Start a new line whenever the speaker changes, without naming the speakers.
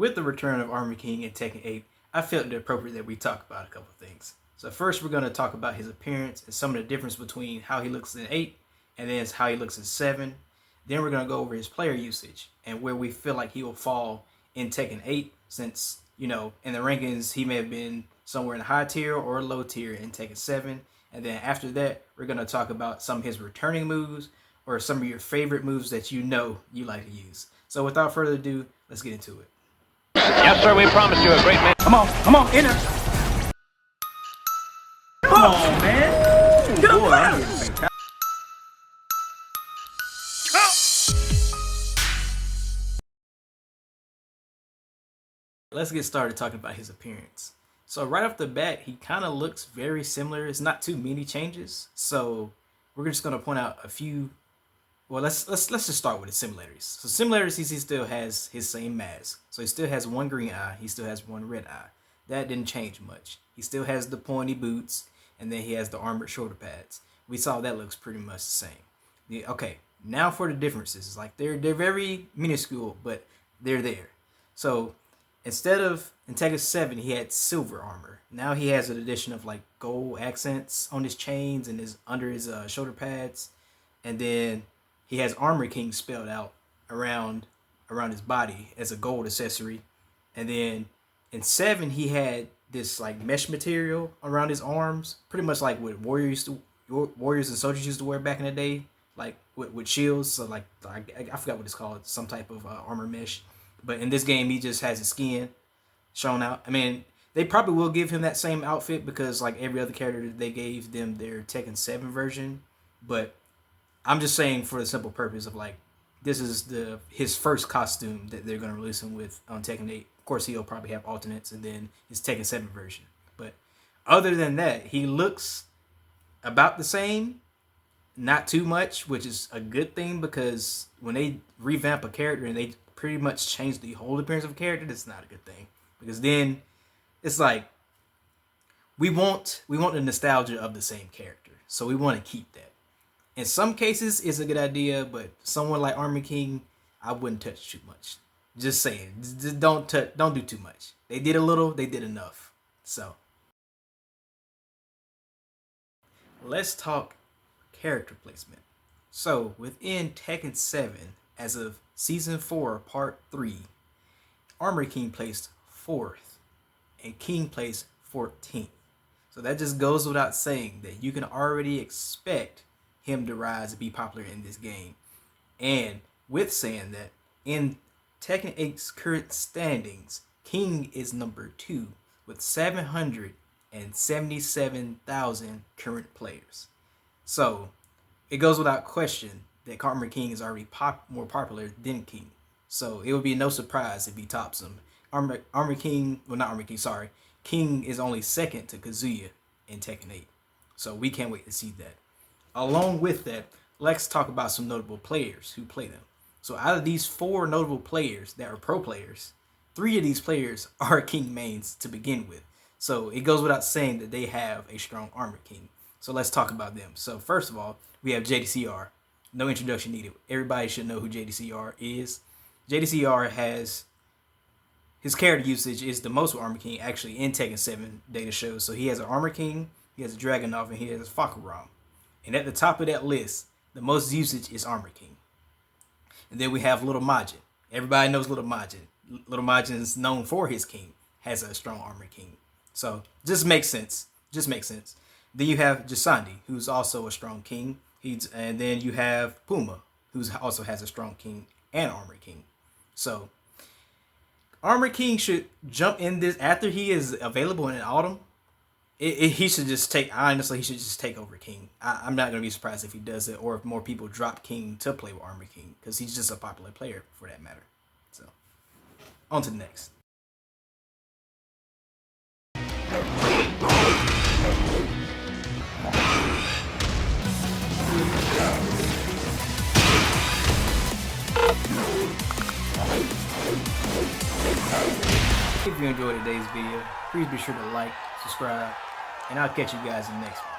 with the return of Armor King in Tekken 8, I felt it appropriate that we talk about a couple things. So first we're going to talk about his appearance and some of the difference between how he looks in 8 and then how he looks in 7. Then we're going to go over his player usage and where we feel like he will fall in Tekken 8 since, you know, in the rankings he may have been somewhere in the high tier or low tier in Tekken 7. And then after that, we're going to talk about some of his returning moves or some of your favorite moves that you know you like to use. So without further ado, let's get into it.
Yes, sir, we promised you a great man.
Come on, enter. Come on, man. Get boy, I'm getting fantastic. Let's get started talking about his appearance. So right off the bat, he kind of looks very similar. It's not too many changes. So we're just going to point out a few. Well, let's just start with the similarities. So similarities, he still has his same mask. So he still has one green eye. He still has one red eye. That didn't change much. He still has the pointy boots, and then he has the armored shoulder pads. We saw that looks pretty much the same. Okay, now for the differences. Like they're very minuscule, but they're there. So instead of in Tekken 7, he had silver armor. Now he has an addition of like gold accents on his chains and under his shoulder pads, and then he has Armor King spelled out around his body as a gold accessory. And then in 7, he had this like mesh material around his arms, pretty much like what warriors and soldiers used to wear back in the day, like with shields. So like I forgot what it's called, some type of armor mesh. But in this game, he just has his skin shown out. I mean, they probably will give him that same outfit because like every other character, they gave them their Tekken 7 version. But I'm just saying for the simple purpose of like, this is his first costume that they're going to release him with on Tekken 8. Of course, he'll probably have alternates and then his Tekken 7 version. But other than that, he looks about the same, not too much, which is a good thing because when they revamp a character and they pretty much change the whole appearance of a character, that's not a good thing. Because then it's like, we want the nostalgia of the same character. So we want to keep that. In some cases, it's a good idea, but someone like Armor King, I wouldn't touch too much. Just saying, just don't do too much. They did a little, they did enough. So let's talk character placement. So within Tekken 7, as of Season 4, Part 3, Armor King placed 4th, and King placed 14th. So that just goes without saying that you can already expect him to rise and be popular in this game. And with saying that, in Tekken 8's current standings, King is number 2 with 777,000 current players. So it goes without question that Armor King is already more popular than King. So it would be no surprise if he tops him. King is only second to Kazuya in Tekken 8. So we can't wait to see that. Along with that, let's talk about some notable players who play them. So out of these 4 notable players that are pro players, 3 of these players are King mains to begin with. So it goes without saying that they have a strong Armor King. So let's talk about them. So first of all, we have JDCR. No introduction needed. Everybody should know who JDCR is. JDCR has his character usage is the most with Armor King actually in Tekken 7 data shows. So he has an Armor King, he has a Dragunov, and he has a Fahkumram. And at the top of that list, the most usage is Armor King. And then we have Little Majin. Everybody knows Little Majin. Little Majin is known for his king, has a strong Armor King. So just makes sense. Then you have Jasandi, who's also a strong king. And then you have Puma, who also has a strong king and Armor King. So Armor King should jump in this after he is available in autumn. He should just take over King. I'm not going to be surprised if he does it or if more people drop King to play with Armor King because he's just a popular player for that matter. So, on to the next. If you enjoyed today's video, please be sure to like, subscribe, and I'll catch you guys in the next one.